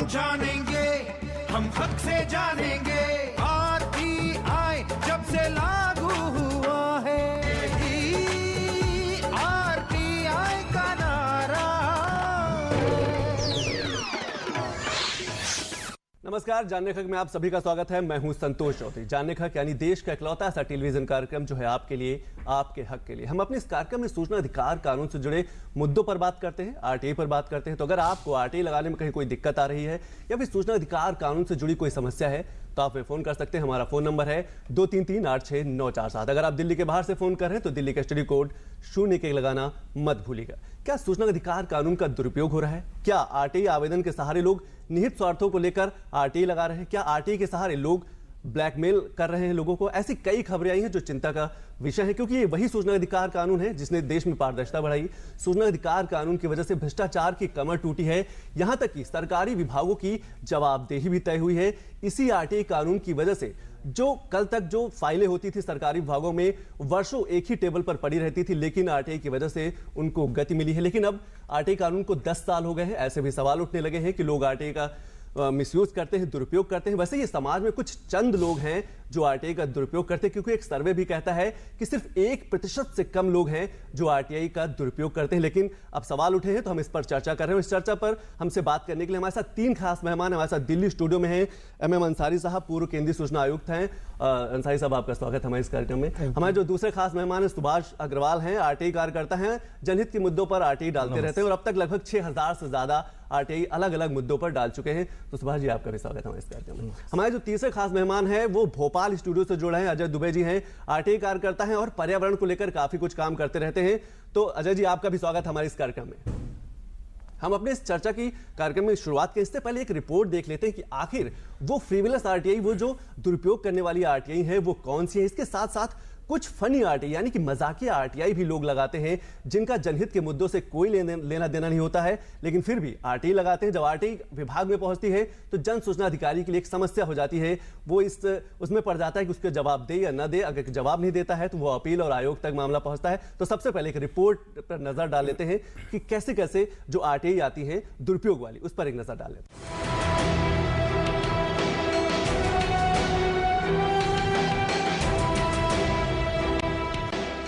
जानेंगे, हम हक से जानेंगे। आरटीआई जब से लागू हुआ है, आरटीआई का नारा। नमस्कार, जानने हक में आप सभी का स्वागत है। मैं हूं संतोष चौधरी। जानने हक यानी देश का इकलौता ऐसा टेलीविजन कार्यक्रम जो है आपके लिए, आपके हक के लिए। हम अपने इस कार्यक्रम में सूचना अधिकार कानून से जुड़े मुद्दों पर बात करते हैं, आरटीआई पर बात करते हैं। तो अगर आपको आरटीआई लगाने में कहीं कोई दिक्कत आ रही है या फिर सूचना अधिकार कानून से जुड़ी कोई समस्या है तो आप फोन कर सकते हैं। हमारा फोन नंबर है 23386947। अगर आप दिल्ली के बाहर से फोन कर रहे हैं तो दिल्ली का स्टडी कोड 0 लगाना मत भूलिएगा। क्या सूचना अधिकार कानून का दुरुपयोग हो रहा है? क्या आरटीआई आवेदन के सहारे लोग निहित स्वार्थों को लेकर आरटीआई लगा रहे हैं? क्या आरटीआई के सहारे लोग ब्लैकमेल कर रहे हैं लोगों को? ऐसी कई खबरें आई हैं जो चिंता का विषय है, क्योंकि ये वही सूचना अधिकार कानून है जिसने देश में पारदर्शिता बढ़ाई। सूचना अधिकार कानून की वजह से भ्रष्टाचार की कमर टूटी है, यहां तक कि सरकारी विभागों की जवाबदेही भी तय हुई है। इसी आरटीआई कानून की वजह से जो कल तक जो फाइलें होती थी सरकारी विभागों में, वर्षों एक ही टेबल पर पड़ी रहती थी, लेकिन आरटीआई की वजह से उनको गति मिली है। लेकिन अब आरटीआई कानून को 10 साल हो गए हैं। ऐसे भी सवाल उठने लगे हैं कि लोग आरटीआई का मिसयूज करते हैं, दुरुपयोग करते हैं। वैसे ये समाज में कुछ चंद लोग हैं जो आरटीआई का दुरुपयोग करते हैं, क्योंकि एक सर्वे भी कहता है कि सिर्फ 1% से कम लोग हैं जो आरटीआई का दुरुपयोग करते हैं। लेकिन अब सवाल उठे हैं तो हम इस पर चर्चा कर रहे हैं। इस चर्चा पर हमसे बात करने के लिए हमारे साथ 3 खास मेहमान हमारे साथ दिल्ली स्टूडियो में हैं। MM अंसारी साहब पूर्व केंद्रीय सूचना आयुक्त हैं। अंसारी साहब, आपका स्वागत है हमारे इस कार्यक्रम में। हमारे जो दूसरे खास मेहमान हैं सुभाष अग्रवाल हैं, आरटीआई कार्यकर्ता हैं, जनहित के मुद्दों पर आरटीआई डालते रहते हैं और अब तक लगभग 6000 से ज्यादा आरटीआई अलग अलग मुद्दों पर डाल चुके हैं। तो सुभाष जी, आपका भी स्वागत है हमारे इस कार्यक्रम में। हमारे जो तीसरे खास मेहमान हैं वो भोपाल स्टूडियो से जुड़े हैं, अजय दुबे जी हैं, आरटीआई कार्यकर्ता हैं और पर्यावरण को लेकर काफी कुछ काम करते रहते हैं। तो अजय जी, आपका भी स्वागत हमारे इस कार्यक्रम में। हम अपने इस चर्चा की कार्यक्रम में शुरुआत के इससे पहले एक रिपोर्ट देख लेते हैं कि आखिर वो फ्रीविलस आरटीआई, वो जो दुरुपयोग करने वाली आरटीआई है, वो कौन सी है। इसके साथ साथ कुछ फनी आरटीआई यानी कि मजाकिया आरटीआई भी लोग लगाते हैं, जिनका जनहित के मुद्दों से कोई लेना देना नहीं होता है, लेकिन फिर भी आरटीआई लगाते हैं। जब आरटीआई विभाग में पहुंचती है तो जन सूचना अधिकारी के लिए एक समस्या हो जाती है। वो उसमें पड़ जाता है कि उसके जवाब दे या न दे। अगर जवाब नहीं देता है तो वो अपील और आयोग तक मामला पहुंचता है। तो सबसे पहले एक रिपोर्ट पर नजर डाल लेते हैं कि कैसे कैसे जो आरटीआई आती है दुरुपयोग वाली, उस पर एक नजर डाल लेते हैं।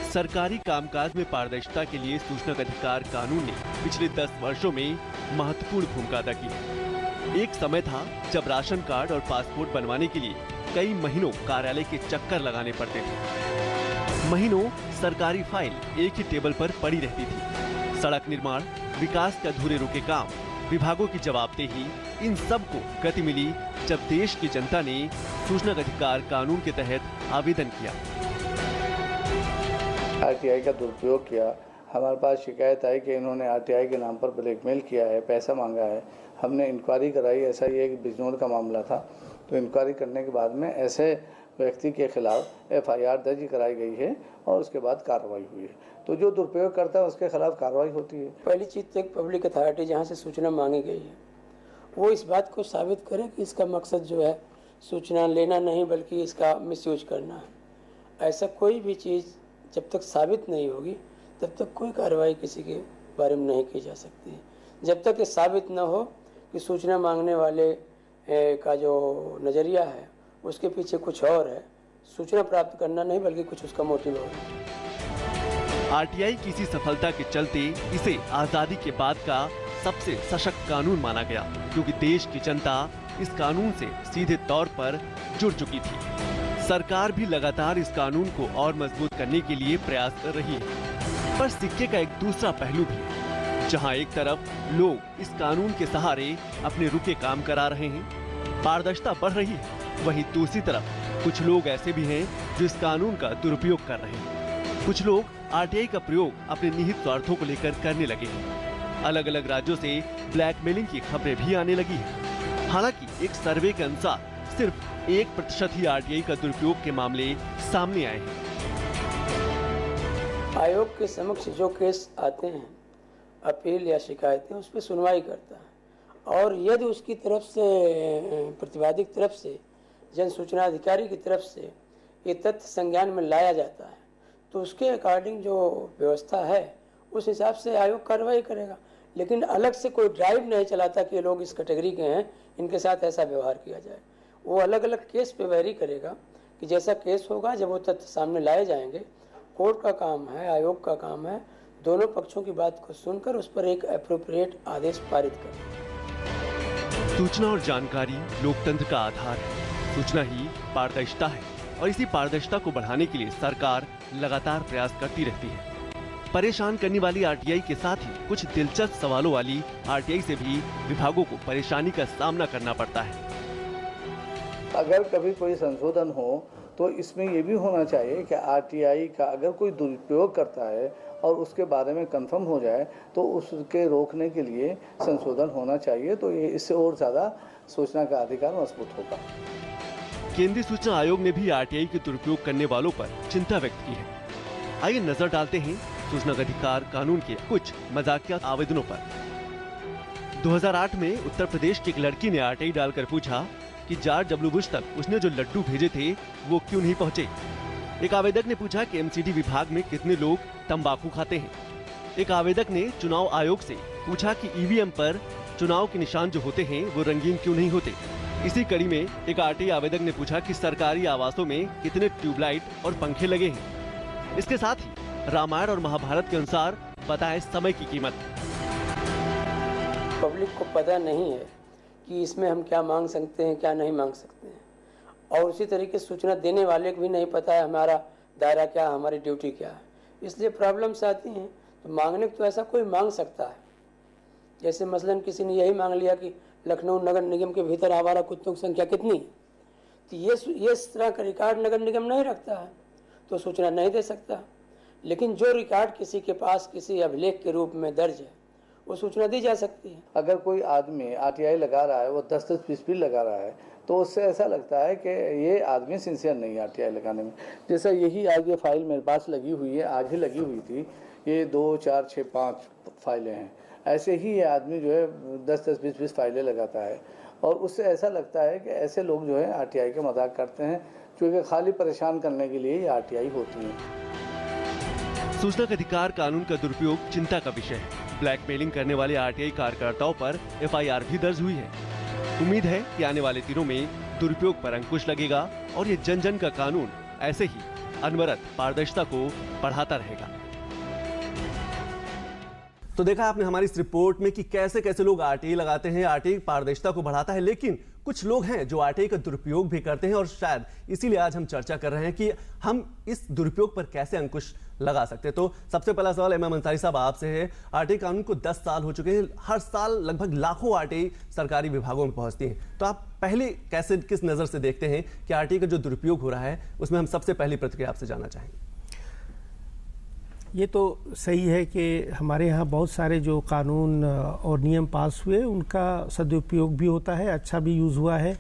सरकारी कामकाज में पारदर्शिता के लिए सूचना अधिकार कानून ने पिछले 10 वर्षों में महत्वपूर्ण भूमिका अदा की। एक समय था जब राशन कार्ड और पासपोर्ट बनवाने के लिए कई महीनों कार्यालय के चक्कर लगाने पड़ते थे। महीनों सरकारी फाइल एक ही टेबल पर पड़ी रहती थी। सड़क निर्माण, विकास के अधूरे रुके काम, विभागों की जवाबदेही, इन सब को गति मिली जब देश की जनता ने सूचना अधिकार कानून के तहत आवेदन किया। आरटीआई का दुरुपयोग किया। हमारे पास शिकायत आई कि इन्होंने आरटीआई के नाम पर ब्लैकमेल किया है, पैसा मांगा है। हमने इंक्वायरी कराई। ऐसा ये एक बिजनौर का मामला था। तो इंक्वायरी करने के बाद में ऐसे व्यक्ति के खिलाफ FIR दर्ज कराई गई है और उसके बाद कार्रवाई हुई है। तो जो दुरुपयोग करता है उसके खिलाफ कार्रवाई होती है। पहली चीज़ तो एक पब्लिक अथॉरिटी जहाँ से सूचना मांगी गई है वो इस बात को साबित करे कि इसका मकसद जो है सूचना लेना नहीं बल्कि इसका मिसयूज करना है। ऐसा कोई भी चीज़ जब तक साबित नहीं होगी तब तक कोई कार्रवाई किसी के बारे में नहीं की जा सकती है। जब तक ये साबित न हो कि सूचना मांगने वाले का जो नज़रिया है उसके पीछे कुछ और है, सूचना प्राप्त करना नहीं बल्कि कुछ उसका मोटिव हो। आरटीआई की इसी सफलता के चलते इसे आजादी के बाद का सबसे सशक्त कानून माना गया, क्योंकि देश की जनता इस कानून से सीधे तौर पर जुड़ चुकी थी। सरकार भी लगातार इस कानून को और मजबूत करने के लिए प्रयास कर रही है। पर सिक्के का एक दूसरा पहलू भी है, जहां एक तरफ लोग इस कानून के सहारे अपने रुके काम करा रहे हैं, पारदर्शिता बढ़ रही है, वहीं दूसरी तरफ कुछ लोग ऐसे भी हैं जो इस कानून का दुरुपयोग कर रहे हैं। कुछ लोग आरटीआई का प्रयोग अपने निहित स्वार्थों को लेकर करने लगे हैं। अलग अलग राज्यों से ब्लैकमेलिंग की खबरें भी आने लगी हैं। हालांकि एक सर्वे के अनुसार सिर्फ 1% ही आरटीआई का दुरुपयोग के मामले सामने आए हैं। आयोग के समक्ष जो केस आते हैं, अपील या शिकायतें, उस पर सुनवाई करता है और यदि उसकी तरफ से, प्रतिवादी की तरफ से, जन सूचना अधिकारी की तरफ से ये तथ्य संज्ञान में लाया जाता है तो उसके अकॉर्डिंग जो व्यवस्था है उस हिसाब से आयोग कार्रवाई करेगा। लेकिन अलग से कोई ड्राइव नहीं चलाता कि ये लोग इस कैटेगरी के हैं, इनके साथ ऐसा व्यवहार किया जाए। वो अलग अलग केस पे वेरी करेगा कि जैसा केस होगा, जब वो तथ्य सामने लाए जाएंगे, कोर्ट का काम है, आयोग का काम है दोनों पक्षों की बात को सुनकर उस पर एक एप्रोप्रिएट आदेश पारित करें। सूचना और जानकारी लोकतंत्र का आधार है। सूचना ही पारदर्शिता है और इसी पारदर्शिता को बढ़ाने के लिए सरकार लगातार प्रयास करती रहती है। परेशान करने वाली आरटीआई के साथ ही कुछ दिलचस्प सवालों वाली आरटीआई से भी विभागों को परेशानी का सामना करना पड़ता है। अगर कभी कोई संशोधन हो तो इसमें ये भी होना चाहिए कि आरटीआई का अगर कोई दुरुपयोग करता है और उसके बारे में कंफर्म हो जाए तो उसके रोकने के लिए संशोधन होना चाहिए, तो ये इससे और ज़्यादा सूचना का अधिकार मजबूत होगा। केंद्रीय सूचना आयोग ने भी आरटीआई के दुरुपयोग करने वालों पर चिंता व्यक्त की है। आइए नजर डालते हैं सूचना का अधिकार कानून के कुछ मजाकिया आवेदनों पर। 2008 में उत्तर प्रदेश की एक लड़की ने आरटीआई डालकर पूछा कि जॉर्ज डब्ल्यू बुश तक उसने जो लड्डू भेजे थे वो क्यों नहीं पहुंचे। एक आवेदक ने पूछा कि एमसीडी विभाग में कितने लोग तंबाकू खाते हैं। एक आवेदक ने चुनाव आयोग से पूछा कि ईवीएम पर चुनाव के निशान जो होते हैं वो रंगीन क्यों नहीं होते। इसी कड़ी में एक आरटीआई आवेदक ने पूछा कि सरकारी आवासों में कितने ट्यूबलाइट और पंखे लगे हैं। इसके साथ ही रामायण और महाभारत के अनुसार बताएं समय की कीमत। पब्लिक को पता नहीं है कि इसमें हम क्या मांग सकते हैं, क्या नहीं मांग सकते हैं, और उसी तरीके से सूचना देने वाले को भी नहीं पता है हमारा दायरा क्या, हमारी ड्यूटी क्या है। इसलिए प्रॉब्लम्स आती हैं। तो मांगने को तो ऐसा कोई मांग सकता है, जैसे मसलन किसी ने यही मांग लिया कि लखनऊ नगर निगम के भीतर आवारा कुत्तों की संख्या कितनी, तो ये इस तरह का रिकॉर्ड नगर निगम नहीं रखता है तो सूचना नहीं दे सकता। लेकिन जो रिकॉर्ड किसी के पास किसी अभिलेख के रूप में दर्ज है वो सूचना दी जा सकती है। अगर कोई आदमी आरटीआई लगा रहा है, वो 10-10 20 भी लगा रहा है, तो उससे ऐसा लगता है कि ये आदमी सिंसियर नहीं है आरटीआई लगाने में। जैसा यही आज ये फाइल मेरे पास लगी हुई है, आज ही लगी हुई थी, ये 2, 4, 6, 5 फाइलें हैं। ऐसे ही ये आदमी जो है 10-10 20-20 फाइलें लगाता है और उससे ऐसा लगता है कि ऐसे लोग जो है आरटीआई के मजाक करते हैं, क्योंकि खाली परेशान करने के लिए ये आरटीआई होती है। सूचना का अधिकार कानून का दुरुपयोग चिंता का विषय है। ब्लैकमेलिंग करने वाले आरटीआई कार्यकर्ताओं पर एफआईआर भी दर्ज हुई है। उम्मीद है कि आने वाले दिनों में दुरुपयोग पर अंकुश लगेगा और ये जन जन का कानून ऐसे ही अनवरत पारदर्शिता को बढ़ाता रहेगा। तो देखा आपने हमारी इस रिपोर्ट में कि कैसे कैसे लोग आरटीआई लगाते हैं। आरटीआई पारदर्शिता को बढ़ाता है, लेकिन कुछ लोग हैं जो आरटीआई का दुरुपयोग भी करते हैं और शायद इसीलिए आज हम चर्चा कर रहे हैं कि हम इस दुरुपयोग पर कैसे अंकुश लगा सकते हैं। तो सबसे पहला सवाल एमएम अंसारी साहब आपसे है। आरटीआई कानून को 10 साल हो चुके हैं, हर साल लगभग लाखों आरटीआई सरकारी विभागों में पहुंचती हैं, तो आप पहले कैसे किस नजर से देखते हैं कि आरटीआई का जो दुरुपयोग हो रहा है उसमें हम सबसे पहली प्रतिक्रिया आपसे जानना चाहेंगे। ये तो सही है कि हमारे यहाँ बहुत सारे जो कानून और नियम पास हुए उनका सदुपयोग भी होता है, अच्छा भी यूज़ हुआ है,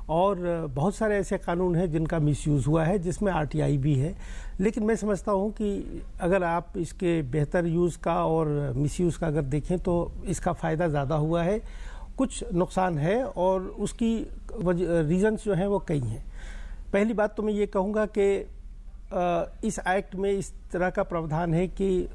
और बहुत सारे ऐसे कानून हैं जिनका मिसयूज़ हुआ है, जिसमें आरटीआई भी है। लेकिन मैं समझता हूँ कि अगर आप इसके बेहतर यूज़ का और मिसयूज़ का अगर देखें तो इसका फ़ायदा ज़्यादा हुआ है, कुछ नुकसान है, और उसकी रीज़न्स जो हैं वो कई हैं। पहली बात तो मैं ये कहूँगा कि इस एक्ट में इस तरह का प्रावधान है कि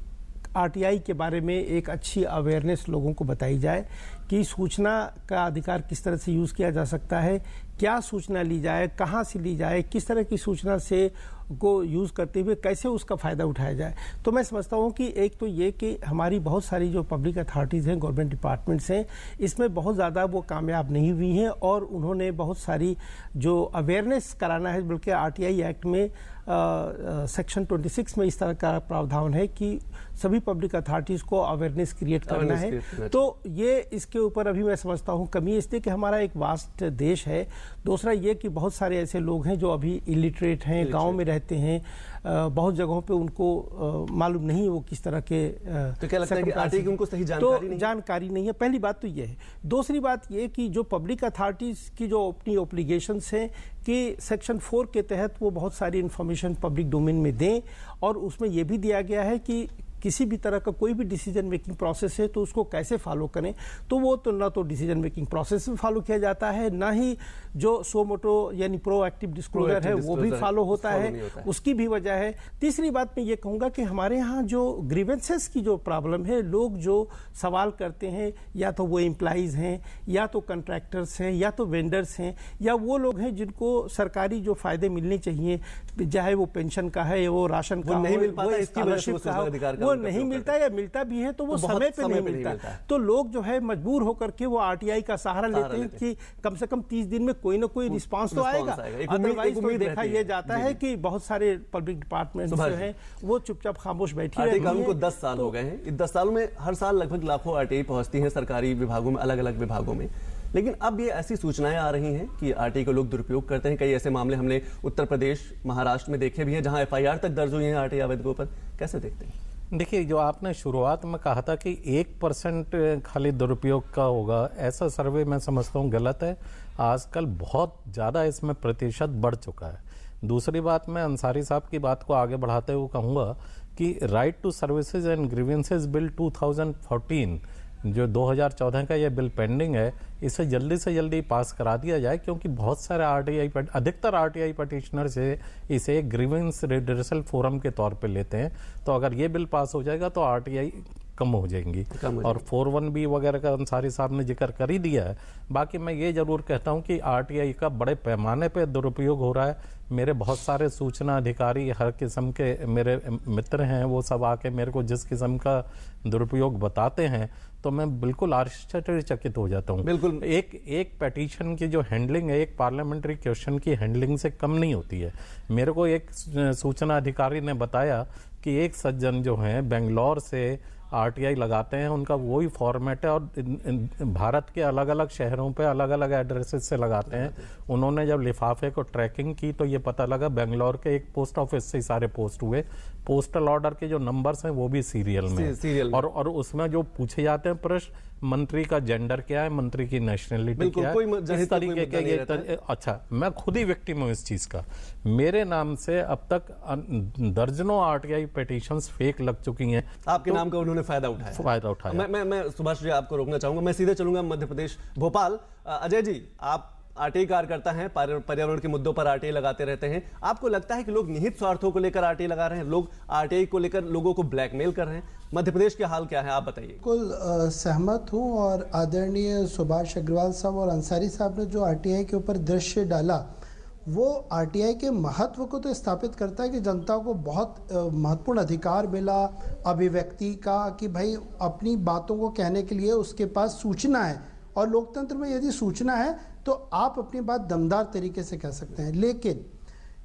आरटीआई के बारे में एक अच्छी अवेयरनेस लोगों को बताई जाए कि सूचना का अधिकार किस तरह से यूज़ किया जा सकता है, क्या सूचना ली जाए, कहाँ से ली जाए, किस तरह की सूचना से को यूज़ करते हुए कैसे उसका फ़ायदा उठाया जाए। तो मैं समझता हूँ कि एक तो ये कि हमारी बहुत सारी जो पब्लिक अथॉरिटीज़ हैं, गवर्नमेंट डिपार्टमेंट्स हैं, इसमें बहुत ज़्यादा वो कामयाब नहीं हुई हैं और उन्होंने बहुत सारी जो अवेयरनेस कराना है, बल्कि आरटीआई एक्ट में सेक्शन 26 में इस तरह का प्रावधान है कि सभी पब्लिक अथॉरिटीज़ को अवेयरनेस क्रिएट करना है। तो ये इसके ऊपर अभी मैं समझता हूँ कमी है, इसलिए कि हमारा एक वास्ट देश है। दूसरा ये कि बहुत सारे ऐसे लोग हैं जो अभी इलिटरेट हैं, गांव में रहते हैं, बहुत जगहों पे उनको मालूम नहीं वो किस तरह के, तो क्या लगता है कि आरटीआई की उनको सही जानकारी नहीं है। पहली बात तो ये है। दूसरी बात ये कि जो पब्लिक अथॉरिटीज़ की जो अपनी ऑब्लिगेशंस हैं कि सेक्शन 4 के तहत वो बहुत सारी इन्फॉर्मेशन पब्लिक डोमेन में दें, और उसमें ये भी दिया गया है कि किसी भी तरह का कोई भी डिसीजन मेकिंग प्रोसेस है तो उसको कैसे फॉलो करें, तो वो तो ना तो डिसीजन मेकिंग प्रोसेस में फॉलो किया जाता है, ना ही जो सो मोटो यानी प्रोएक्टिव डिस्क्लोजर है वो भी फॉलो होता है, उसकी भी वजह है। तीसरी बात मैं ये कहूँगा कि हमारे यहाँ जो ग्रीवेंसेस की जो प्रॉब्लम है, लोग जो सवाल करते हैं या तो वो एम्प्लॉइज हैं या तो कंट्रैक्टर्स हैं या तो वेंडर्स हैं या वो लोग हैं जिनको सरकारी जो फायदे मिलने चाहिए, चाहे वो पेंशन का है, वो राशन का नहीं मिल वो पाता, इसकी वजह से वो नहीं मिलता है, या मिलता भी है तो वो समय पे नहीं मिलता। तो लोग जो है मजबूर होकर के वो आरटीआई का सहारा लेते हैं कि कम से कम 30 दिन में कोई ना कोई रिस्पांस तो आएगा। अदरवाइज तो देखा यह जाता है कि बहुत सारे पब्लिक डिपार्टमेंट जो है वो चुपचाप खामोश बैठी रहती है। उनको 10 साल हो गए हैं, इस 10 सालों में हर साल लगभग लाखों आरटीआई पहुंचती हैं सरकारी विभागों में, अलग अलग विभागों में। लेकिन अब ये ऐसी सूचनाएं आ रही हैं कि आरटीआई को लोग दुरुपयोग करते हैं। कई ऐसे मामले हमने उत्तर प्रदेश, महाराष्ट्र में देखे भी हैं जहां एफआईआर तक दर्ज हुई है आरटीआई आवेदकों पर। कैसे देखते हैं? देखिए, जो आपने शुरुआत में कहा था कि 1% खाली दुरुपयोग का होगा, ऐसा सर्वे मैं समझता हूँ गलत है। आजकल बहुत ज़्यादा इसमें प्रतिशत बढ़ चुका है। दूसरी बात, मैं अंसारी साहब की बात को आगे बढ़ाते हुए कहूँगा कि right to services and grievances bill 2014 जो 2014 का ये बिल पेंडिंग है, इसे जल्दी से जल्दी पास करा दिया जाए, क्योंकि बहुत सारे अधिकतर आरटीआई पटिशनर से इसे ग्रीवेंस रिड्रेसल फोरम के तौर पे लेते हैं। तो अगर ये बिल पास हो जाएगा तो आरटीआई कम हो जाएंगी। और 41B वगैरह का अंसारी साहब ने जिक्र कर ही दिया है। बाकी मैं ये जरूर कहता हूँ कि आरटीआई का बड़े पैमाने पे दुरुपयोग हो रहा है। मेरे बहुत सारे सूचना अधिकारी, हर किस्म के मेरे मित्र हैं, वो सब आके मेरे को जिस किस्म का दुरुपयोग बताते हैं तो मैं बिल्कुल आश्चर्यचकित हो जाता हूँ। बिल्कुल एक पेटिशन की जो हैंडलिंग है, एक पार्लियामेंट्री क्वेश्चन की हैंडलिंग से कम नहीं होती है। मेरे को एक सूचना अधिकारी ने बताया कि एक सज्जन जो हैं बेंगलोर से आरटीआई लगाते हैं, उनका वही फॉर्मेट है और भारत के अलग अलग शहरों पे अलग अलग एड्रेसेस से लगाते हैं। उन्होंने जब लिफाफे को ट्रैकिंग की तो ये पता लगा बेंगलोर के एक पोस्ट ऑफिस से सारे पोस्ट हुए। पोस्टल ऑर्डर के जो नंबर्स हैं वो भी सीरियल में और उसमें जो पूछे जाते हैं प्रश्न, मंत्री का जेंडर क्या है, मंत्री की नेशनलिटी क्या है, इस तरीके के ये अच्छा, मैं खुद ही विक्टिम हूँ इस चीज का। मेरे नाम से अब तक दर्जनों आरटीआई पिटीशंस फेक लग चुकी हैं। आपके नाम का उन्होंने फायदा उठाया। मैं सुभाष जी आपको रोकना चाहूंगा, मैं सीधे चलूंगा मध्य प्रदेश, भोपाल। अजय जी, आप आरटीआई कार्यकर्ता हैं, पर्यावरण के मुद्दों पर आरटीआई लगाते रहते हैं। आपको लगता है कि लोग निहित स्वार्थों को लेकर आरटीआई लगा रहे हैं, लोग आरटीआई को लेकर लोगों को ब्लैकमेल कर रहे हैं? मध्य प्रदेश के हाल क्या है, आप बताइए। बिल्कुल सहमत हूं, और आदरणीय सुभाष अग्रवाल साहब और अंसारी साहब ने जो आरटीआई के ऊपर दृश्य डाला, वो आरटीआई के महत्व को तो स्थापित करता है कि जनता को बहुत महत्वपूर्ण अधिकार मिला अभिव्यक्ति का, कि भाई अपनी बातों को कहने के लिए उसके पास सूचना है, और लोकतंत्र में यदि सूचना है तो आप अपनी बात दमदार तरीके से कह सकते हैं। लेकिन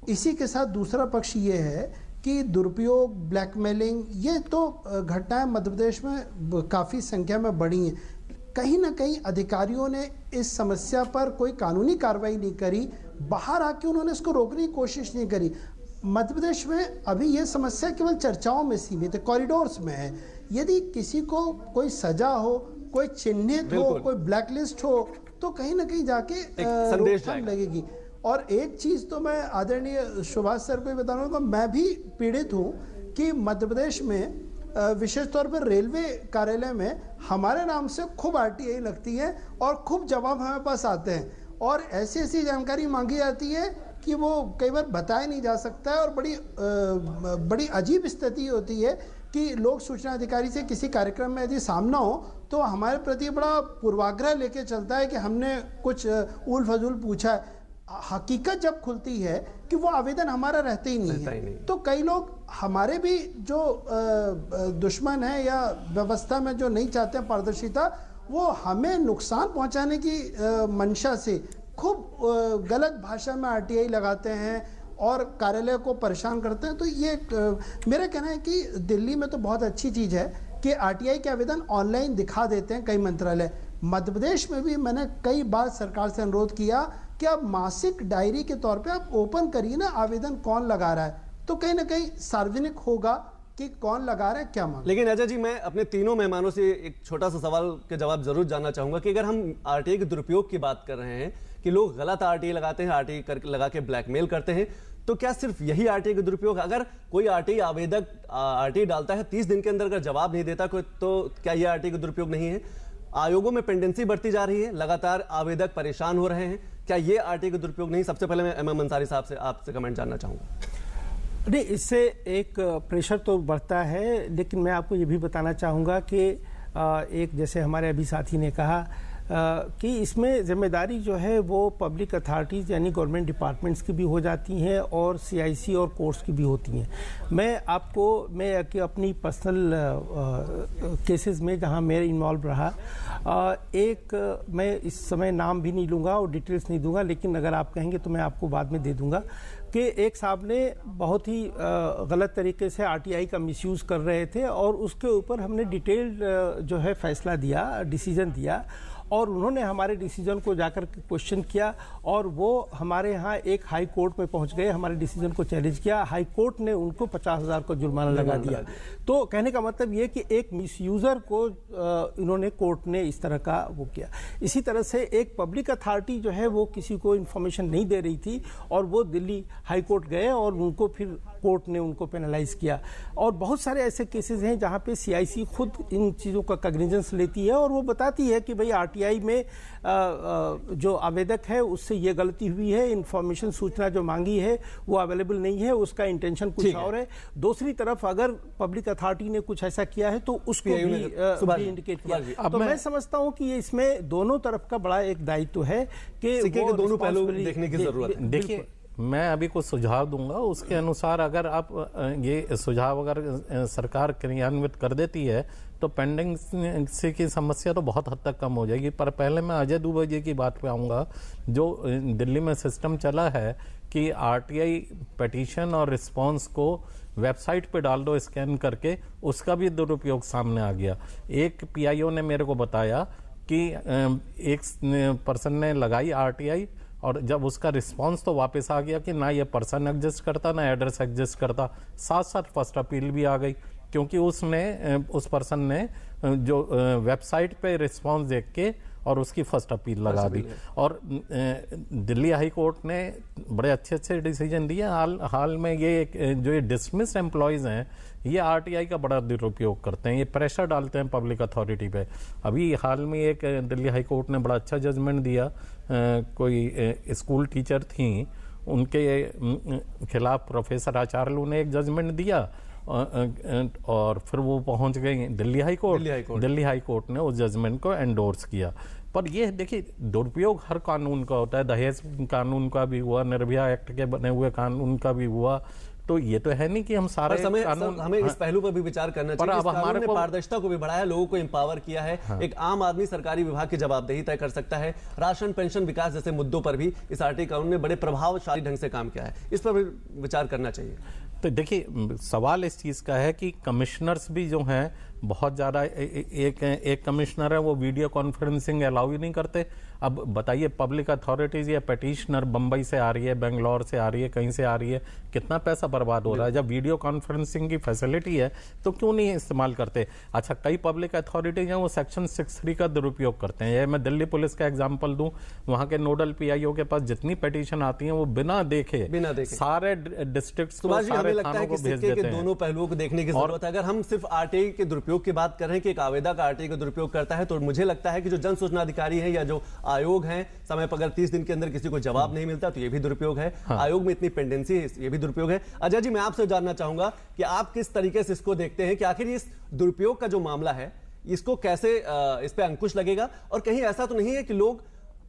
इसी के साथ दूसरा पक्ष ये है कि दुरुपयोग, ब्लैकमेलिंग, ये तो घटनाएं मध्य प्रदेश में काफ़ी संख्या में बढ़ी हैं। कहीं ना कहीं अधिकारियों ने इस समस्या पर कोई कानूनी कार्रवाई नहीं करी, बाहर आके उन्होंने इसको रोकने की कोशिश नहीं करी। मध्य प्रदेश में अभी ये समस्या केवल चर्चाओं में सीमित है, कॉरिडोर्स में है। यदि किसी को कोई सजा हो, कोई चिन्हित हो, कोई ब्लैकलिस्ट हो, तो कहीं ना कहीं जाके रोकथाम लगेगी। और एक चीज तो मैं आदरणीय सुभाष सर को बता रहा हूँ, मैं भी पीड़ित हूँ कि मध्य प्रदेश में विशेष तौर पर रेलवे कार्यालय में हमारे नाम से खूब आरटीआई लगती है और खूब जवाब हमारे पास आते हैं, और ऐसी ऐसी जानकारी मांगी जाती है कि वो कई बार बताया नहीं जा सकता है। और बड़ी अजीब स्थिति होती है कि लोग सूचना अधिकारी से किसी कार्यक्रम में यदि सामना हो तो हमारे प्रति बड़ा पूर्वाग्रह लेके चलता है कि हमने कुछ उल फजूल पूछा है। हकीकत जब खुलती है कि वो आवेदन हमारा रहते ही नहीं है, तो कई लोग हमारे भी जो दुश्मन है या व्यवस्था में जो नहीं चाहते हैं पारदर्शिता, वो हमें नुकसान पहुंचाने की मंशा से खूब गलत भाषा में आरटीआई लगाते हैं और कार्यालय को परेशान करते हैं। तो ये मेरा कहना है कि दिल्ली में तो बहुत अच्छी चीज़ है कि आरटीआई के आवेदन ऑनलाइन दिखा देते हैं कई मंत्रालय। मध्य प्रदेश में भी मैंने कई बार सरकार से अनुरोध किया कि आप मासिक डायरी के तौर पे आप ओपन करिए ना आवेदन कौन लगा रहा है, तो कहीं ना कहीं सार्वजनिक होगा कि कौन लगा रहा है, क्या मांग। लेकिन अजय जी, मैं अपने तीनों मेहमानों से एक छोटा सा सवाल के जवाब जरूर जानना चाहूंगा कि अगर हम आरटीआई के दुरुपयोग की बात कर रहे हैं कि लोग गलत आरटीआई लगाते हैं, आरटीआई लगा के ब्लैकमेल करते हैं, तो क्या सिर्फ यही आरटीआई का दुरुपयोग? अगर कोई आरटीआई आवेदक आरटीआई डालता है 30 दिन के अंदर अगर जवाब नहीं देता कोई, तो क्या यह आरटीआई का दुरुपयोग नहीं है? आयोगों में पेंडेंसी बढ़ती जा रही है, लगातार आवेदक परेशान हो रहे हैं, क्या यह आरटीआई का दुरुपयोग नहीं? सबसे पहले मैं एमएम अंसारी साहब से आपसे कमेंट जानना चाहूंगा। नहीं, इससे एक प्रेशर तो बढ़ता है, लेकिन मैं आपको ये भी बताना चाहूँगा कि एक जैसे हमारे अभी साथी ने कहा कि इसमें जिम्मेदारी जो है वो पब्लिक अथॉरिटीज़ यानी गवर्नमेंट डिपार्टमेंट्स की भी हो जाती हैं और सीआईसी और कोर्ट्स की भी होती हैं। मैं अपनी पर्सनल केसेस में जहां मैं इन्वॉल्व रहा, मैं इस समय नाम भी नहीं लूँगा और डिटेल्स नहीं दूंगा, लेकिन अगर आप कहेंगे तो मैं आपको बाद में दे दूंगा कि एक साहब ने बहुत ही गलत तरीके से आरटीआई का मिसयूज़ कर रहे थे और उसके ऊपर हमने डिटेल्ड जो है फैसला दिया, डिसीजन दिया, और उन्होंने हमारे डिसीजन को जाकर क्वेश्चन किया और वो हमारे यहाँ एक हाई कोर्ट में पहुँच गए, हमारे डिसीजन को चैलेंज किया। हाई कोर्ट ने उनको 50,000 का जुर्माना लगा दिया। तो कहने का मतलब ये कि एक मिसयूज़र को इन्होंने कोर्ट ने इस तरह का वो किया। इसी तरह से एक पब्लिक अथॉरिटी जो है वो किसी को इन्फॉर्मेशन नहीं दे रही थी और वो दिल्ली हाई कोर्ट गए और उनको फिर कोर्ट ने उनको पेनलाइज किया। और बहुत सारे ऐसे केसेस हैं जहाँ पे सीआईसी खुद इन चीज़ों का कॉग्निजेंस लेती है और वो बताती है कि भाई आरटीआई में जो आवेदक है उससे ये गलती हुई है, इन्फॉर्मेशन सूचना जो मांगी है वो अवेलेबल नहीं है, उसका इंटेंशन कुछ और है। दूसरी तरफ अगर पब्लिक अथॉरिटी ने कुछ ऐसा किया है तो उसको भी इंडिकेट किया। तो मैं समझता हूँ कि ये इसमें दोनों तरफ का बड़ा एक दायित्व है कि दोनों पहलू देखने की जरूरत है। देखिए, मैं अभी कुछ सुझाव दूंगा, उसके अनुसार अगर आप ये सुझाव अगर सरकार क्रियान्वित कर देती है तो पेंडेंसी की समस्या तो बहुत हद तक कम हो जाएगी। पर पहले मैं अजय दुबे जी की बात पे आऊँगा। जो दिल्ली में सिस्टम चला है कि आरटीआई पिटीशन और रिस्पांस को वेबसाइट पे डाल दो स्कैन करके, उसका भी दुरुपयोग सामने आ गया। एक पीआईओ ने मेरे को बताया कि एक पर्सन ने लगाई आरटीआई और जब उसका रिस्पांस तो वापस आ गया कि ना ये पर्सन एग्जिस्ट करता ना एड्रेस एग्जिस्ट करता, साथ साथ फर्स्ट अपील भी आ गई क्योंकि उस पर्सन ने जो वेबसाइट पे रिस्पांस देख के और उसकी फर्स्ट अपील लगा दी। और दिल्ली हाई कोर्ट ने बड़े अच्छे डिसीजन दिए। हाल में ये डिसमिस एम्प्लॉयज हैं, ये आरटीआई का बड़ा दुरुपयोग करते हैं, ये प्रेशर डालते हैं पब्लिक अथॉरिटी पे। अभी हाल में एक दिल्ली हाई कोर्ट ने बड़ा अच्छा जजमेंट दिया। कोई स्कूल टीचर थी, उनके खिलाफ प्रोफेसर आचार्य ने एक जजमेंट दिया और फिर वो पहुंच गई Delhi high court. Delhi high court ने उस जजमेंट को एंडोर्स किया। पर ये देखिए, दुरुपयोग हर कानून का होता है। दहेज कानून का भी हुआ, निर्भया एक्ट के बने हुए कानून का भी हुआ। तो ये तो है नहीं कि हम सारा कानून, हमें इस पहलू पर भी विचार करना चाहिए। अब हमारे ने पारदर्शिता को भी बढ़ाया, लोगों को एम्पावर किया है। एक आम आदमी सरकारी विभाग की जवाबदेही तय कर सकता है। राशन, पेंशन, विकास जैसे मुद्दों पर भी इस आरटीआई कानून ने बड़े प्रभावशाली ढंग से काम किया है। इस पर भी विचार करना चाहिए। तो देखिए, सवाल इस चीज़ का है कि कमिश्नर्स भी जो हैं बहुत ज़्यादा, एक कमिश्नर है वो वीडियो कॉन्फ्रेंसिंग अलाउ ही नहीं करते। अब बताइए, पब्लिक अथॉरिटीज या पिटीशनर बम्बई से आ रही है, बेंगलोर से आ रही है, कहीं से आ रही है, कितना पैसा बर्बाद हो रहा है। जब वीडियो कॉन्फ्रेंसिंग की फैसिलिटी है तो क्यों नहीं इस्तेमाल करते? अच्छा, कई पब्लिक अथॉरिटीज हैं वो सेक्शन 63 का दुरुपयोग करते हैं। ये मैं दिल्ली पुलिस का एग्जाम्पल दूं, वहां के नोडल पीआईओ के पास जितनी पिटीशन आती है वो बिना देखे सारे डिस्ट्रिक्ट को, सारे थानों को भेज देते हैं। दोनों पहलुओं को देखने की जरूरत है। अगर हम सिर्फ आरटीआई के दुरुपयोग की बात कर रहे हैं कि एक आवेदक आरटीआई का दुरुपयोग करता है, तो मुझे लगता है कि जो जन सूचना अधिकारी है या जो आयोग हैं, समय पर अगर 30 दिन के अंदर किसी को जवाब नहीं मिलता तो ये भी दुरुपयोग है। आयोग में इतनी पेंडेंसी है, ये भी दुरुपयोग है। अजय जी, मैं आपसे जानना चाहूंगा कि आप किस तरीके से इसको देखते हैं कि आखिर इस दुरुपयोग का जो मामला है इसको कैसे इस पे अंकुश लगेगा? और कहीं ऐसा तो नहीं है कि लोग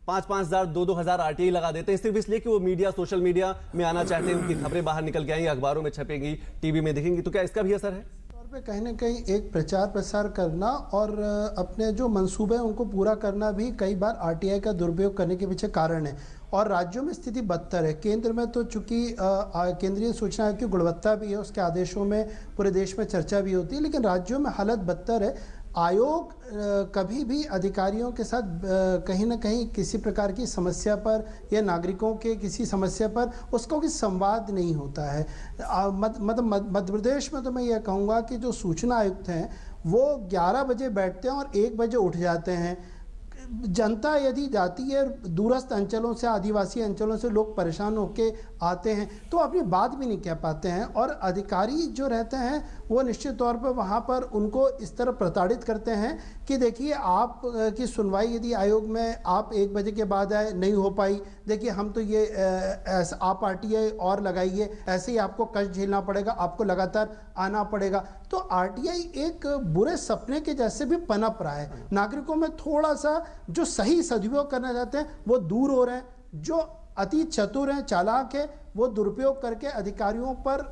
5,000 2,000 आरटीआई लगा देते हैं सिर्फ इसलिए कि वो मीडिया, सोशल मीडिया में आना चाहते हैं, उनकी खबरें बाहर निकल के आएंगी, अखबारों में छपेंगी, टीवी में दिखेंगी, तो क्या इसका भी असर है? पे कहीं ना कहीं एक प्रचार प्रसार करना और अपने जो मंसूबे हैं उनको पूरा करना भी कई बार आरटीआई का दुरुपयोग करने के पीछे कारण है। और राज्यों में स्थिति बदतर है। केंद्र में तो चूंकि केंद्रीय सूचना आयोग की गुणवत्ता भी है, उसके आदेशों में पूरे देश में चर्चा भी होती है, लेकिन राज्यों में हालत बदतर है। आयोग कभी भी अधिकारियों के साथ कहीं ना कहीं किसी प्रकार की समस्या पर या नागरिकों के किसी समस्या पर उसका कोई संवाद नहीं होता है। मतलब मध्य प्रदेश में तो मैं ये कहूँगा कि जो सूचना आयुक्त हैं वो 11 बजे बैठते हैं और 1 बजे उठ जाते हैं। जनता यदि जाती है दूरस्थ अंचलों से, आदिवासी अंचलों से लोग परेशान होके आते हैं तो अपनी बात भी नहीं कह पाते हैं, और अधिकारी जो रहते हैं वो निश्चित तौर पर वहाँ पर उनको इस तरह प्रताड़ित करते हैं कि देखिए आप की सुनवाई यदि आयोग में आप 1 बजे के बाद आए नहीं हो पाई, देखिए हम तो ये आप RTI और लगाइए, ऐसे ही आपको कष्ट झेलना पड़ेगा, आपको लगातार आना पड़ेगा। तो RTI एक बुरे सपने के जैसे भी पनप रहा है। नागरिकों में थोड़ा सा जो सही सदुपयोग करना चाहते हैं वो दूर हो रहे हैं, जो अति चतुर हैं, चालाक है, वो दुरुपयोग करके अधिकारियों पर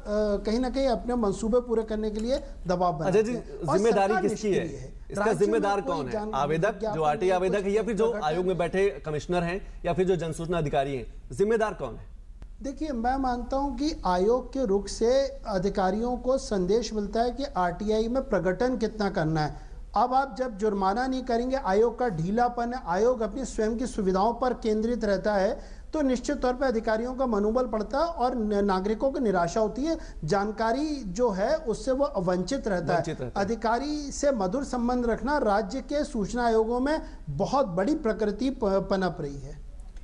कहीं ना कहीं अपने मंसूबे पूरे करने के लिए दबाव बनाते हैं। जिम्मेदारी किसकी है? इसका जिम्मेदार कौन है? आवेदक, जो RTI आवेदक है, या फिर जो आयोग में बैठे कमिश्नर हैं, या फिर जो जनसूचना अधिकारी हैं? जिम्मेदार कौन है? देखिए, मैं मानता हूं कि आयोग के रुख से अधिकारियों को संदेश मिलता है कि RTI में प्रकटन कितना करना है। अब आप जब जुर्माना नहीं करेंगे, आयोग का ढीलापन है, आयोग अपनी स्वयं की सुविधाओं पर केंद्रित रहता है, तो निश्चित तौर पर अधिकारियों का मनोबल बढ़ता है और नागरिकों को निराशा होती है, जानकारी जो है उससे वो वंचित रहता है। अधिकारी से मधुर संबंध रखना राज्य के सूचना आयोगों में बहुत बड़ी प्रकृति पनप रही है।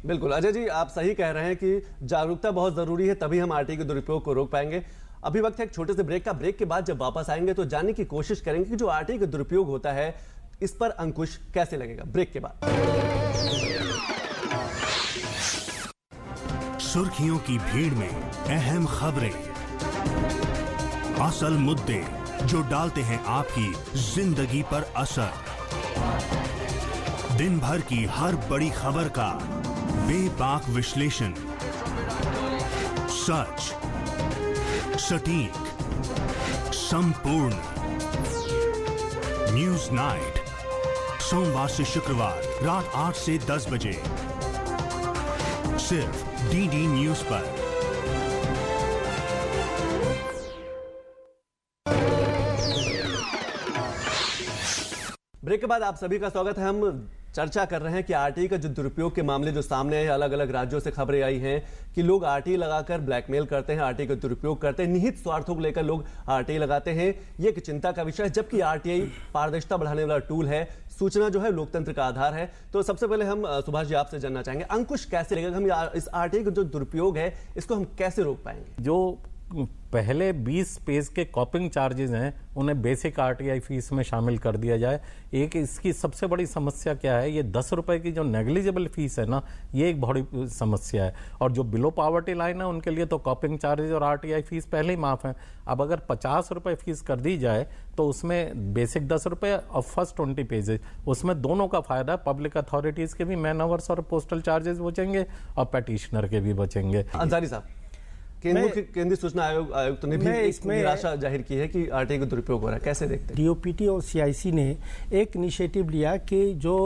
बिल्कुल अजय जी, आप सही कह रहे हैं कि जागरूकता बहुत जरूरी है, तभी हम RTI के दुरुपयोग को रोक पाएंगे। अभी वक्त है एक छोटे से ब्रेक का। ब्रेक के बाद जब वापस आएंगे तो जानने की कोशिश करेंगे कि जो RTI का दुरुपयोग होता है इस पर अंकुश कैसे लगेगा। ब्रेक के बाद सुर्खियों की भीड़ में अहम खबरें, असल मुद्दे जो डालते हैं आपकी जिंदगी पर असर, दिन भर की हर बड़ी खबर का बेबाक विश्लेषण, सच, सटीक, संपूर्ण। न्यूज नाइट, सोमवार से शुक्रवार रात 8 से 10 बजे, सिर्फ DD न्यूज पर। ब्रेक के बाद आप सभी का स्वागत है। हम चर्चा कर रहे हैं कि RTI का जो दुरुपयोग के मामले जो सामने आए, अलग अलग राज्यों से खबरें आई हैं कि लोग RTI लगाकर ब्लैकमेल करते हैं, RTI का दुरुपयोग करते हैं, निहित स्वार्थों को लेकर लोग RTI लगाते हैं। ये एक चिंता का विषय है, जबकि RTI पारदर्शिता बढ़ाने वाला टूल है, सूचना जो है लोकतंत्र का आधार है। तो सबसे पहले हम सुभाष जी आपसे जानना चाहेंगे, अंकुश कैसे लगेगा, हम इस RTI का जो दुरुपयोग है इसको हम कैसे रोक पाएंगे? जो पहले 20 पेज के कॉपिंग चार्जेस हैं उन्हें बेसिक RTI फीस में शामिल कर दिया जाए। एक इसकी सबसे बड़ी समस्या क्या है, ये 10 रुपए की जो नेग्लिजिबल फीस है ना, ये एक बड़ी समस्या है। और जो बिलो पॉवर्टी लाइन है उनके लिए तो कॉपिंग चार्जेस और RTI फीस पहले ही माफ है। अब अगर 50 रुपए फीस कर दी जाए तो उसमें बेसिक 10 रुपए और फर्स्ट 20 पेजेस, उसमें दोनों का फायदा, पब्लिक अथॉरिटीज के भी मैन आवर्स और पोस्टल चार्जेस बचेंगे और पेटिशनर के भी बचेंगे। अंसारी साहब, केंद्रीय सूचना आयुक्त ने भी इसमें निराशा जाहिर की है कि RTI का दुरुपयोग हो रहा है, कैसे देखते हैं? DOPT और CIC ने एक इनिशिएटिव लिया कि जो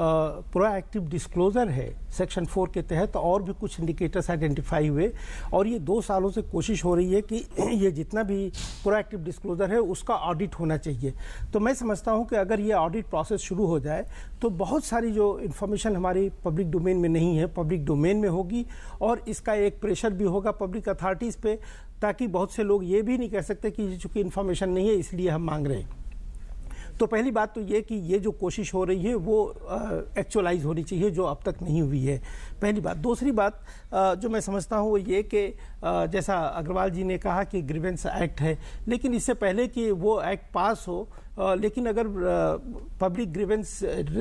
प्रोएक्टिव डिस्क्लोजर है सेक्शन 4 के तहत, और भी कुछ इंडिकेटर्स आइडेंटिफाई हुए, और ये 2 सालों से कोशिश हो रही है कि ये जितना भी प्रोएक्टिव डिस्क्लोजर है उसका ऑडिट होना चाहिए। तो मैं समझता हूँ कि अगर ये ऑडिट प्रोसेस शुरू हो जाए तो बहुत सारी जो इन्फॉर्मेशन हमारी पब्लिक डोमेन में नहीं है, पब्लिक डोमेन में होगी, और इसका एक प्रेशर भी होगा पब्लिक अथॉरिटीज़ पे, ताकि बहुत से लोग ये भी नहीं कह सकते कि चूंकि इन्फॉर्मेशन नहीं है इसलिए हम मांग रहे हैं। तो पहली बात तो ये कि ये जो कोशिश हो रही है वो एक्चुअलाइज होनी चाहिए, जो अब तक नहीं हुई है, पहली बात। दूसरी बात जो मैं समझता हूँ वो ये कि जैसा अग्रवाल जी ने कहा कि ग्रीवेंस एक्ट है, लेकिन इससे पहले कि वो एक्ट पास हो, लेकिन अगर पब्लिक ग्रीवेंस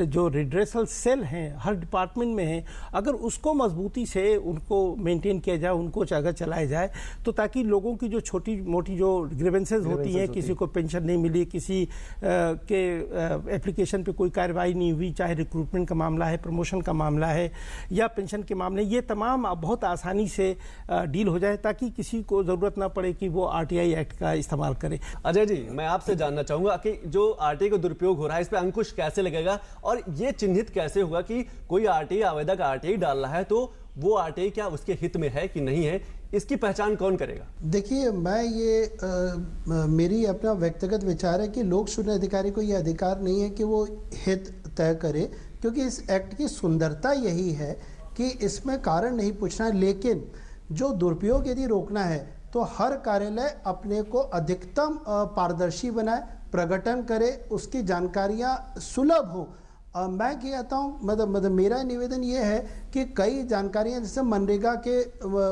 जो रिड्रेसल सेल हैं हर डिपार्टमेंट में हैं, अगर उसको मजबूती से उनको मेंटेन किया जाए, उनको अगर चलाया जाए, तो ताकि लोगों की जो छोटी मोटी जो ग्रीवेंसेज होती हैं, किसी को पेंशन नहीं मिली, किसी के एप्लीकेशन पे कोई कार्रवाई नहीं हुई, चाहे रिक्रूटमेंट का मामला है, प्रमोशन का मामला है या पेंशन के मामले, ये तमाम बहुत आसानी से डील हो जाए, ताकि किसी को ज़रूरत ना पड़े कि वो RTI एक्ट का इस्तेमाल करे। अजय जी, मैं आपसे जानना चाहूंगा कि जो RTI का दुरुपयोग हो रहा है इस पे अंकुश कैसे लगेगा, और ये चिन्हित कैसे होगा कि कोई RTI आवेदक RTI डाल रहा है तो वो RTI क्या उसके हित में है कि नहीं है, इसकी पहचान कौन करेगा? देखिए, मैं ये मेरी अपना व्यक्तिगत विचार है कि लोक सूचना अधिकारी को ये अधिकार नहीं है कि वो हित तय करे, क्योंकि इस एक्ट की सुंदरता यही है कि इसमें कारण नहीं पूछना है, लेकिन जो दुरुपयोग यदि रोकना है तो हर कार्यालय अपने को अधिकतम पारदर्शी बनाए, प्रकटन करे, उसकी जानकारियां सुलभ हो। मैं कहता हूँ मतलब मेरा निवेदन ये है कि कई जानकारियाँ जैसे मनरेगा के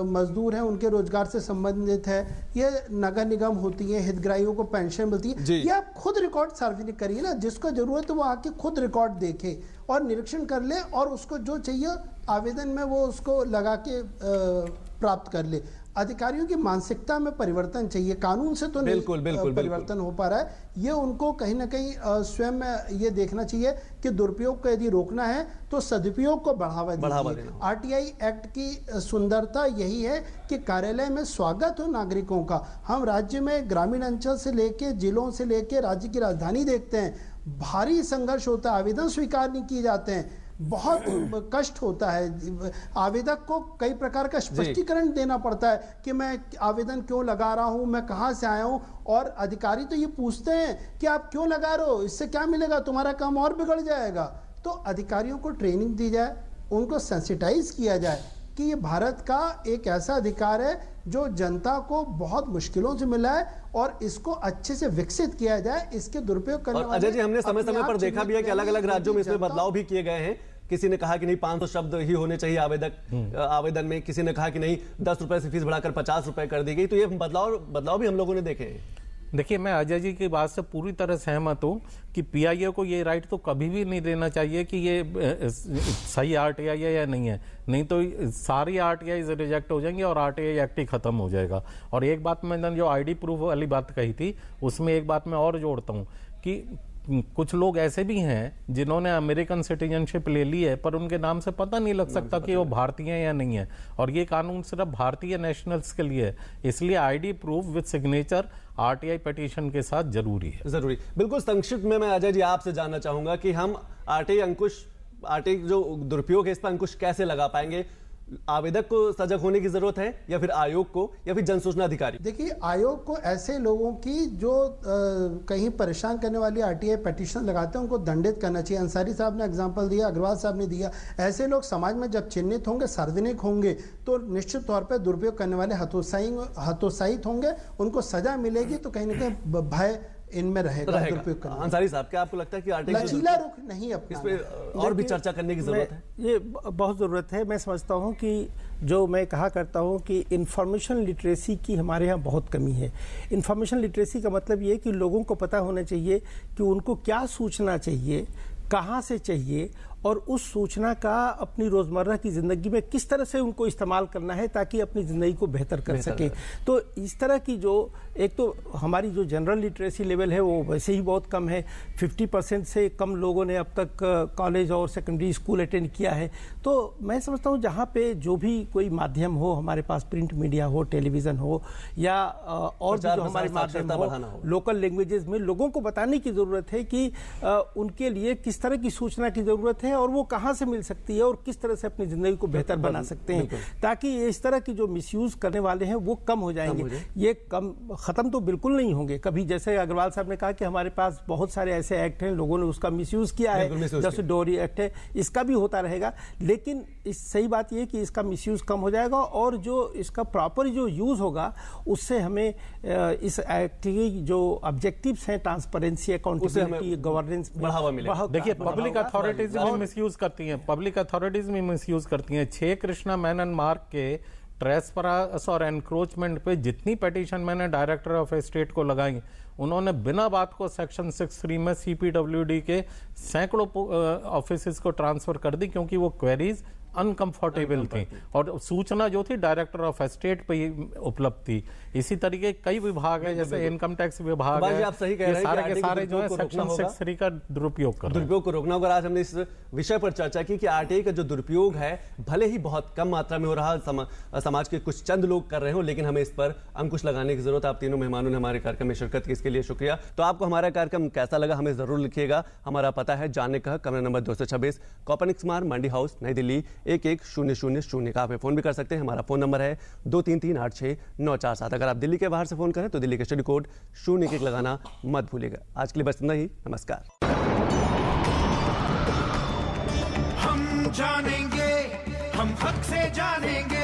मजदूर हैं उनके रोजगार से संबंधित है, ये नगर निगम होती है, हितग्राहियों को पेंशन मिलती है, ये आप खुद रिकॉर्ड सार्वजनिक करिए ना, जिसको जरूरत है वो आके खुद रिकॉर्ड देखे और निरीक्षण कर ले और उसको जो चाहिए आवेदन में वो उसको लगा के प्राप्त कर ले। अधिकारियों की मानसिकता में परिवर्तन चाहिए, कानून से तो बिल्कुल, नहीं परिवर्तन हो पा रहा है। ये उनको कहीं ना कहीं स्वयं में ये देखना चाहिए कि दुरुपयोग को यदि रोकना है तो सदुपयोग को बढ़ावा दीजिए। आरटीआई एक्ट की सुंदरता यही है कि कार्यालय में स्वागत हो नागरिकों का। हम राज्य में ग्रामीण अंचल से लेके जिलों से लेके राज्य की राजधानी देखते हैं, भारी संघर्ष होता है, आवेदन स्वीकार नहीं किए जाते हैं, बहुत कष्ट होता है। आवेदक को कई प्रकार का स्पष्टीकरण देना पड़ता है कि मैं आवेदन क्यों लगा रहा हूं, मैं कहां से आया हूं, और अधिकारी तो ये पूछते हैं कि आप क्यों लगा रहे हो, इससे क्या मिलेगा, तुम्हारा काम और बिगड़ जाएगा। तो अधिकारियों को ट्रेनिंग दी जाए, उनको सेंसिटाइज किया जाए कि ये भारत का एक ऐसा अधिकार है जो जनता को बहुत मुश्किलों से मिला है और इसको अच्छे से विकसित किया जाए। इसके दुरुपयोग करने वाले अजय जी, हमने समय समय पर देखा भी है कि अलग अलग राज्यों में इसमें बदलाव भी किए गए हैं। किसी ने कहा कि नहीं 500 शब्द ही होने चाहिए आवेदन में, किसी ने कहा कि नहीं 10 रुपए से फीस बढ़ाकर 50 रुपए कर दी गई। तो ये बदलाव भी हम लोगों ने देखे हैं। देखिए, मैं अजय जी की बात से पूरी तरह सहमत हूँ कि पीआईए को ये राइट तो कभी भी नहीं देना चाहिए कि ये सही आरटीआई है या नहीं है, नहीं तो सारी आरटीआई रिजेक्ट हो जाएंगी और आरटीआई एक्ट ही खत्म हो जाएगा। और एक बात मैंने जो आईडी प्रूफ वाली बात कही थी उसमें एक बात मैं और जोड़ता हूँ कि कुछ लोग ऐसे भी हैं जिन्होंने अमेरिकन सिटीजनशिप ले ली है पर उनके नाम से पता नहीं लग सकता कि वो भारतीय हैं या नहीं है, और ये कानून सिर्फ भारतीय नेशनल्स के लिए है। इसलिए ID proof with signature RTI petition के साथ जरूरी है। बिल्कुल संक्षिप्त में मैं अजय जी आपसे जानना चाहूंगा कि हम आरटीआई जो दुरुपयोग है इस पर अंकुश कैसे लगा पाएंगे? आवेदक को सजग होने की जरूरत है या फिर आयोग को या फिर जन सूचना अधिकारी? देखिए, आयोग को ऐसे लोगों की जो कहीं परेशान करने वाली आरटीआई पिटीशन लगाते हैं उनको दंडित करना चाहिए। अंसारी साहब ने एग्जांपल दिया, अग्रवाल साहब ने दिया। ऐसे लोग समाज में जब चिन्हित होंगे, सार्वजनिक होंगे, तो निश्चित तौर पर दुरुपयोग करने वाले हतोत्साहित होंगे, उनको सजा मिलेगी, तो कहीं ना कहीं भय इनमें रहेगा। अंसारी साहब, क्या आपको लगता है कि आरटीआई लचीला रुख नहीं अपना, इस पे और भी चर्चा करने की जरूरत है? ये बहुत ज़रूरत है। मैं समझता हूँ कि जो मैं कहा करता हूँ कि इंफॉर्मेशन लिटरेसी की हमारे यहाँ बहुत कमी है। इंफॉर्मेशन लिटरेसी का मतलब ये कि लोगों को पता होना चाहिए कि उनको क्या सूचना चाहिए, कहाँ से चाहिए, और उस सूचना का अपनी रोज़मर्रा की ज़िंदगी में किस तरह से उनको इस्तेमाल करना है ताकि अपनी ज़िंदगी को बेहतर कर सके। तो इस तरह की जो एक तो हमारी जो जनरल लिटरेसी लेवल है वो वैसे ही बहुत कम है। 50% से कम लोगों ने अब तक कॉलेज और सेकेंडरी स्कूल अटेंड किया है। तो मैं समझता हूँ जहाँ पे जो भी कोई माध्यम हो, हमारे पास प्रिंट मीडिया हो, टेलीविज़न हो या और भी जो हमारे माध्यम हो, लोकल लैंग्वेजेस में लोगों को बताने की ज़रूरत है कि उनके लिए किस तरह की सूचना की ज़रूरत है और वो कहां से मिल सकती है और किस तरह से अपनी जिंदगी को बेहतर बना सकते हैं, ताकि इस तरह की जो मिसयूज करने वाले हैं वो कम हो जाएंगे। ये खत्म तो बिल्कुल नहीं होंगे कभी। जैसे अग्रवाल साहब ने कहा कि हमारे पास बहुत सारे ऐसे एक्ट हैं, लोगों ने उसका मिसयूज किया है, जैसे डोरी एक्ट है, इसका भी होता रहेगा। लेकिन इस सही बात यह कि इसका मिसयूज कम हो जाएगा और जो इसका प्रॉपर जो यूज होगा उससे हमें इस एक्ट की जो ऑब्जेक्टिव्स हैं, ट्रांसपेरेंसी, अकाउंटेबिलिटी, गवर्नेंस बढ़ावा मिलेगा। देखिए, पब्लिक अथॉरिटीज मिसयूज करती हैं, पब्लिक अथॉरिटीज में मिसयूज करती हैं। 6 कृष्णा मेनन मार्ग के ट्रेसपरास और एनक्रोचमेंट पे जितनी पिटीशन मैंने डायरेक्टर ऑफ स्टेट को लगाई, उन्होंने बिना बात को सेक्शन 63 में सीपीडब्ल्यूडी के सैकड़ों ऑफिसेस को ट्रांसफर कर दी क्योंकि वो क्वेरीज अनकंफर्टेबल थी और सूचना जो थी डायरेक्टर ऑफ स्टेट पे उपलब्ध थी। इसी तरीके कई विभाग है, जैसे इनकम टैक्स विभाग है, आप सही कह रहे हैं, सारे के सारे जो है सेक्शन 63 का दुरुपयोग को रोकना होगा। आज हमने इस विषय पर चर्चा की कि आरटीआई का जो दुरुपयोग है भले ही बहुत कम मात्रा में हो रहा, समाज के कुछ चंद लोग कर रहे हो, लेकिन हमें इस पर अंकुश लगाने की जरूरत है। आप तीनों मेहमानों ने हमारे कार्यक्रम में शिरकत की, इसके लिए शुक्रिया। तो आपको हमारा कार्यक्रम कैसा लगा हमें जरूर लिखिएगा। हमारा पता है जानने का, कमरा नंबर 226, कॉपर्निक्स मार्ग, मंडी हाउस, नई दिल्ली 1100 का। आप फोन भी कर सकते हैं। हमारा फोन नंबर है 23386947। अगर आप दिल्ली के बाहर से फोन करें तो दिल्ली के स्टडी कोड 01 लगाना मत भूलिएगा। आज के लिए बस इतना ही। नमस्कार। हम जानेंगे, हम हक से जानेंगे।